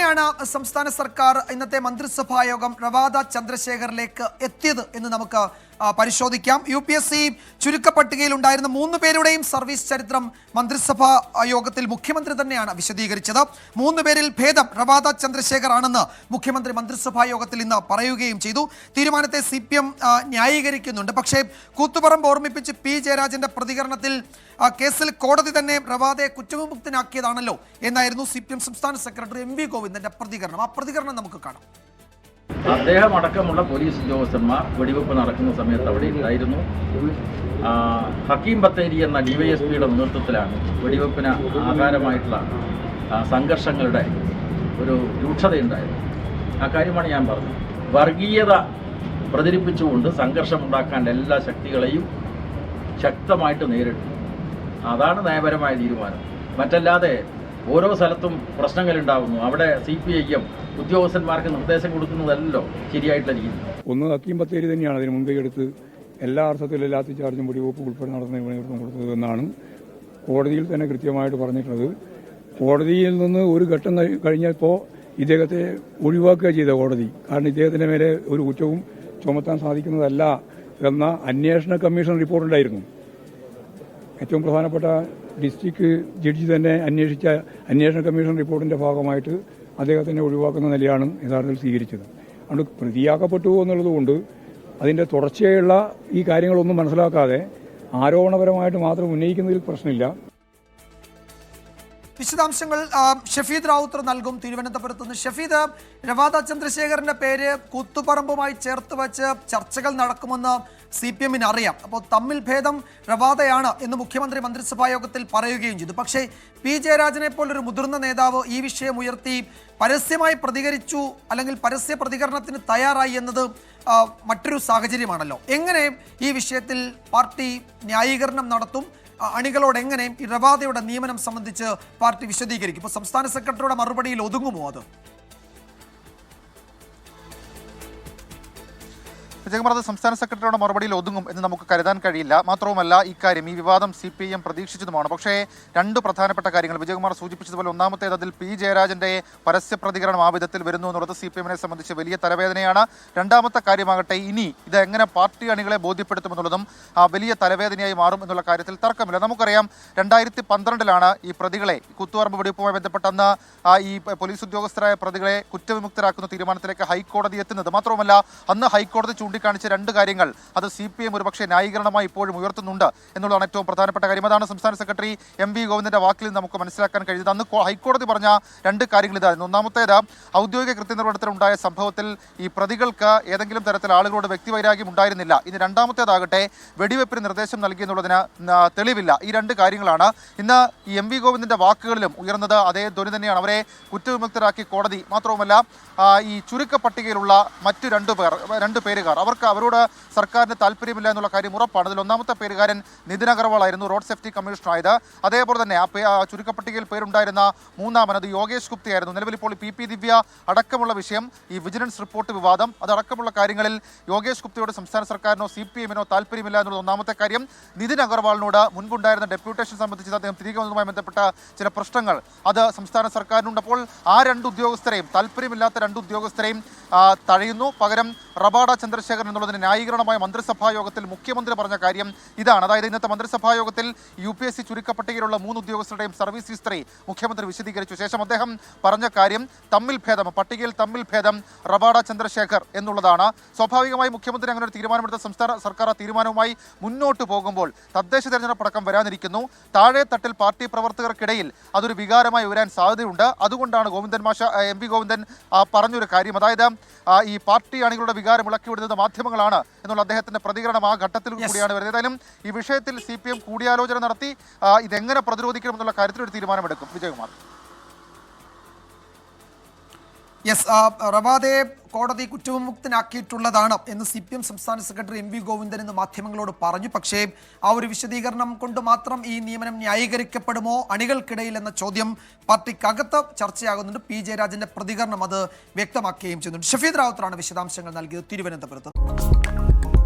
എങ്ങനെയാണ് സംസ്ഥാന സർക്കാർ ഇന്നത്തെ മന്ത്രിസഭാ യോഗം റവാദ ചന്ദ്രശേഖറിലേക്ക് എത്തിയത് എന്ന് നമുക്ക് പരിശോധിക്കാം. UPSC ചുരുക്കപ്പട്ടികയിൽ ഉണ്ടായിരുന്ന 3 പേരുടെയും സർവീസ് ചരിത്രം മന്ത്രിസഭാ യോഗത്തിൽ മുഖ്യമന്ത്രി തന്നെയാണ് വിശദീകരിച്ചത്. 3 പേരിൽ ഭേദം റവാദ ചന്ദ്രശേഖർ ആണെന്ന് മുഖ്യമന്ത്രി മന്ത്രിസഭാ യോഗത്തിൽ ഇന്ന് പറയുകയും ചെയ്തു. തീരുമാനത്തെ CPM ന്യായീകരിക്കുന്നുണ്ട്. പക്ഷേ കൂത്തുപറമ്പ് ഓർമ്മിപ്പിച്ച് P ജയരാജന്റെ പ്രതികരണത്തിൽ കേസിൽ കോടതി തന്നെ റവാദയെ കുറ്റവിമുക്തനാക്കിയതാണല്ലോ എന്നായിരുന്നു CPM സംസ്ഥാന സെക്രട്ടറി MV ഗോവിന്ദന്റെ പ്രതികരണം. ആ പ്രതികരണം നമുക്ക് കാണാം. അദ്ദേഹം അടക്കമുള്ള പോലീസ് ഉദ്യോഗസ്ഥന്മാർ വെടിവെപ്പ് നടക്കുന്ന സമയത്ത് അവിടെ ഉണ്ടായിരുന്നു. ഹക്കീം ബത്തേരി എന്ന DYSPയുടെ നേതൃത്വത്തിലാണ് വെടിവെപ്പിന് ആധാരമായിട്ടുള്ള സംഘർഷങ്ങളുടെ ഒരു രൂക്ഷതയുണ്ടായത്. ആ കാര്യമാണ് ഞാൻ പറഞ്ഞത്. വർഗീയത പ്രചരിപ്പിച്ചുകൊണ്ട് സംഘർഷമുണ്ടാക്കാൻ എല്ലാ ശക്തികളെയും ശക്തമായിട്ട് നേരിട്ടു. അതാണ് നയപരമായ തീരുമാനം. മറ്റല്ലാതെ ഓരോ സ്ഥലത്തും പ്രശ്നങ്ങളുണ്ടാകുന്നു. അവിടെ CPIM ഉദ്യോഗസ്ഥന്മാർക്ക് നിർദ്ദേശം കൊടുക്കുന്നതല്ലോ ശരിയായിട്ടുള്ള രീതി. ഒന്ന് ഹക്കീം ബത്തേരി തന്നെയാണ് അതിന് മുൻകൈ എടുത്ത് എല്ലാ അർത്ഥത്തിലും ലാത്തി ചാർജും വെടിവെപ്പ് ഉൾപ്പെടെ നടത്തുന്ന നേതൃത്വം കൊടുത്തതെന്നാണ് കോടതിയിൽ തന്നെ കൃത്യമായിട്ട് പറഞ്ഞിട്ടുള്ളത്. കോടതിയിൽ നിന്ന് ഒരു ഘട്ടം കഴിഞ്ഞപ്പോൾ ഇദ്ദേഹത്തെ ഒഴിവാക്കുക ചെയ്ത കോടതി. കാരണം ഇദ്ദേഹത്തിന്റെ മേലെ ഒരു കുറ്റവും ചുമത്താൻ സാധിക്കുന്നതല്ല എന്ന അന്വേഷണ കമ്മീഷൻ റിപ്പോർട്ടുണ്ടായിരുന്നു. ഏറ്റവും പ്രധാനപ്പെട്ട ഡിസ്ട്രിക്ട് ജഡ്ജി തന്നെ അന്വേഷിച്ച അന്വേഷണ കമ്മീഷൻ റിപ്പോർട്ടിന്റെ ഭാഗമായിട്ട് അദ്ദേഹത്തിനെ ഒഴിവാക്കുന്ന നിലയാണ് യഥാർത്ഥത്തിൽ സ്വീകരിച്ചത്. അതുകൊണ്ട് പ്രതിയാക്കപ്പെട്ടു എന്നുള്ളതുകൊണ്ട് അതിന്റെ തുടർച്ചയായുള്ള ഈ കാര്യങ്ങളൊന്നും മനസ്സിലാക്കാതെ ആരോപണപരമായിട്ട് മാത്രം ഉന്നയിക്കുന്നതിൽ പ്രശ്നമില്ല. വിശദാംശങ്ങൾ ഷഫീദ് റാവുത്തർ നൽകും തിരുവനന്തപുരത്ത് നിന്ന്. ഷഫീദ്, റവാദ ചന്ദ്രശേഖറിന്റെ പേര് കൂത്തുപറമ്പുമായി ചേർത്ത് വെച്ച് ചർച്ചകൾ നടക്കുമെന്ന് CPM-ന് അറിയാം. അപ്പോൾ തമ്മിൽ ഭേദം റവാദയാണ് എന്ന് മുഖ്യമന്ത്രി മന്ത്രിസഭാ യോഗത്തിൽ പറയുകയും ചെയ്തു. പക്ഷേ P ജയരാജനെ പോലൊരു മുതിർന്ന നേതാവ് ഈ വിഷയം ഉയർത്തി പരസ്യമായി പ്രതികരിച്ചു, അല്ലെങ്കിൽ പരസ്യ പ്രതികരണത്തിന് തയ്യാറായി എന്നത് മറ്റൊരു സാഹചര്യമാണല്ലോ. എങ്ങനെ ഈ വിഷയത്തിൽ പാർട്ടി ന്യായീകരണം നടത്തും? അണികളോട് എങ്ങനെ ഈ റവാദയുടെ നിയമനം സംബന്ധിച്ച് പാർട്ടി വിശദീകരിക്കും? ഇപ്പോൾ സംസ്ഥാന സെക്രട്ടറിയുടെ മറുപടിയിൽ ഒതുങ്ങുമോ അത്? വിജയകുമാർ, സംസ്ഥാന സെക്രട്ടറിയുടെ മറുപടിയിൽ ഒതുങ്ങും എന്ന് നമുക്ക് കരുതാൻ കഴിയില്ല. മാത്രവുമല്ല, ഇക്കാര്യം ഈ വിവാദം CPIM പ്രതീക്ഷിച്ചതുമാണ്. പക്ഷേ 2 പ്രധാനപ്പെട്ട കാര്യങ്ങൾ വിജയകുമാർ സൂചിപ്പിച്ചതുപോലെ, ഒന്നാമത്തേത് അതിൽ P ജയരാജന്റെ പരസ്യ പ്രതികരണം ആ വിധത്തിൽ വരുന്നു എന്നുള്ളത് CPM-നെ സംബന്ധിച്ച് വലിയ തലവേദനയാണ്. രണ്ടാമത്തെ കാര്യമാകട്ടെ, ഇനി ഇത് എങ്ങനെ പാർട്ടി അണികളെ ബോധ്യപ്പെടുത്തുമെന്നുള്ളതും വലിയ തലവേദനയായി മാറും എന്നുള്ള കാര്യത്തിൽ തർക്കമില്ല. നമുക്കറിയാം 2012 ഈ പ്രതികളെ കുത്തുപറമ്പ് വെടിവെപ്പുമായി ബന്ധപ്പെട്ടന്ന് ഈ പോലീസ് ഉദ്യോഗസ്ഥരായ പ്രതികളെ കുറ്റവിമുക്തരാക്കുന്ന തീരുമാനത്തിലേക്ക് ഹൈക്കോടതി എത്തുന്നത്. മാത്രവുമല്ല, അന്ന് ഹൈക്കോടതി ചൂണ്ടിക്കാണിച്ച 2 കാര്യങ്ങൾ അത് CPM ഒരുപക്ഷെ ന്യായീകരണമായി ഇപ്പോഴും ഉയർത്തുന്നുണ്ട് എന്നുള്ളതാണ് ഏറ്റവും പ്രധാനപ്പെട്ട കാര്യം. അതാണ് സംസ്ഥാന സെക്രട്ടറി MV ഗോവിന്ദന്റെ വാക്കിൽ നിന്ന് നമുക്ക് മനസ്സിലാക്കാൻ കഴിയുന്നത്. അന്ന് ഹൈക്കോടതി പറഞ്ഞ 2 കാര്യങ്ങൾ ഇതായിരുന്നു. ഒന്നാമത്തേത്, ഔദ്യോഗിക കൃത്യനിർവഹണത്തിലുണ്ടായ സംഭവത്തിൽ ഈ പ്രതികൾക്ക് ഏതെങ്കിലും തരത്തിൽ ആളുകളോട് വ്യക്തിവൈരാഗ്യം ഉണ്ടായിരുന്നില്ല. ഇനി രണ്ടാമത്തേതാകട്ടെ, വെടിവെപ്പിന് നിർദ്ദേശം നൽകിയെന്നുള്ളതിന് തെളിവില്ല. ഈ 2 കാര്യങ്ങളാണ് ഇന്ന് ഈ MV ഗോവിന്ദന്റെ വാക്കുകളിലും ഉയർന്നത്. അതേ ധ്വനി തന്നെയാണ്. അവരെ കുറ്റവിമുക്തരാക്കി കോടതി. മാത്രവുമല്ല, ഈ ചുരുക്ക പട്ടികയിലുള്ള മറ്റു 2 പേരുകാർ അവരോട് സർക്കാരിന് താല്പര്യമില്ല എന്നുള്ള കാര്യം ഉറപ്പാണ്. അതിൽ ഒന്നാമത്തെ പേരുകാരൻ നിതിൻ അഗർവാൾ ആയിരുന്നു, റോഡ് സേഫ്റ്റി കമ്മീഷണർ ആയത്. അതേപോലെ തന്നെ ആ ചുരുക്കപ്പട്ടികയിൽ പേരുണ്ടായിരുന്ന മൂന്നാമനത് യോഗേഷ് ഗുപ്ത ആയിരുന്നു. നിലവിൽ ഇപ്പോൾ PP ദിവ്യ അടക്കമുള്ള വിഷയം, ഈ വിജിലൻസ് റിപ്പോർട്ട് വിവാദം, അതടക്കമുള്ള കാര്യങ്ങളിൽ യോഗേഷ് ഗുപ്തയോട് സംസ്ഥാന സർക്കാരിനോ CPM-നോ താല്പര്യമില്ല എന്നുള്ളത് ഒന്നാമത്തെ കാര്യം. നിതിൻ അഗർവാളിനോട് മുൻപുണ്ടായിരുന്ന ഡെപ്യൂട്ടേഷൻ സംബന്ധിച്ച് അദ്ദേഹം തിരികെ വന്നതുമായി ബന്ധപ്പെട്ട ചില പ്രശ്നങ്ങൾ അത് സംസ്ഥാന സർക്കാരിനുണ്ട്. അപ്പോൾ ആ 2 ഉദ്യോഗസ്ഥരെയും, താല്പര്യമില്ലാത്ത 2 ഉദ്യോഗസ്ഥരെയും തഴയുന്നു. പകരം റവാദ ചന്ദ്രശേഖരൻ എന്നുള്ളതിന് ന്യായീകരണമായ മന്ത്രിസഭാ യോഗത്തിൽ മുഖ്യമന്ത്രി പറഞ്ഞ കാര്യം ഇതാണ്. അതായത് ഇന്നത്തെ മന്ത്രിസഭാ യോഗത്തിൽ UPSC ചുരുക്കപ്പട്ടികയിലുള്ള 3 ഉദ്യോഗസ്ഥരുടെയും സർവീസ് ഹിസ്റ്ററി മുഖ്യമന്ത്രി വിശദീകരിച്ചു. ശേഷം അദ്ദേഹം പറഞ്ഞ കാര്യം പട്ടികയിൽ തമ്മിൽ ഭേദം റവാദ ചന്ദ്രശേഖർ എന്നുള്ളതാണ്. സ്വാഭാവികമായി മുഖ്യമന്ത്രി അങ്ങനെ ഒരു തീരുമാനമെടുത്ത സംസ്ഥാന സർക്കാർ ആ തീരുമാനവുമായി മുന്നോട്ട് പോകുമ്പോൾ തദ്ദേശ തെരഞ്ഞെടുപ്പ് അടക്കം വരാനിരിക്കുന്നു. താഴെ തട്ടിൽ പാർട്ടി പ്രവർത്തകർക്കിടയിൽ അതൊരു വികാരമായി ഉയരാൻ സാധ്യതയുണ്ട്. അതുകൊണ്ടാണ് MV ഗോവിന്ദൻ പറഞ്ഞൊരു കാര്യം, അതായത് ഈ പാർട്ടി അണികളുടെ വികാരം ഇളക്കിവിടുന്നത് മാധ്യമങ്ങളാണ് എന്നുള്ള അദ്ദേഹത്തിന്റെ പ്രതികരണം ആ ഘട്ടത്തിൽ കൂടിയാണ് വരുന്നത്. ഏതായാലും ഈ വിഷയത്തിൽ CPM കൂടിയാലോചന നടത്തി ഇതെങ്ങനെ പ്രതിരോധിക്കണമെന്നുള്ള കാര്യത്തിൽ ഒരു തീരുമാനമെടുക്കും. വിജയകുമാർ. റവാദയെ കോടതി കുറ്റവിമുക്തനാക്കിയിട്ടുള്ളതാണ് എന്ന് CPM സംസ്ഥാന സെക്രട്ടറി MV ഗോവിന്ദൻ ഇന്ന് മാധ്യമങ്ങളോട് പറഞ്ഞു. പക്ഷേ ആ ഒരു വിശദീകരണം കൊണ്ട് മാത്രം ഈ നിയമനം ന്യായീകരിക്കപ്പെടുമോ അണികൾക്കിടയിൽ എന്ന ചോദ്യം പാർട്ടിക്കകത്ത് ചർച്ചയാകുന്നുണ്ട്. P ജയരാജന്റെ പ്രതികരണം അത് വ്യക്തമാക്കുകയും ചെയ്യുന്നുണ്ട്. ഷഫീദ് റാവുത്തറാണ് വിശദാംശങ്ങൾ നൽകിയത് തിരുവനന്തപുരത്ത്.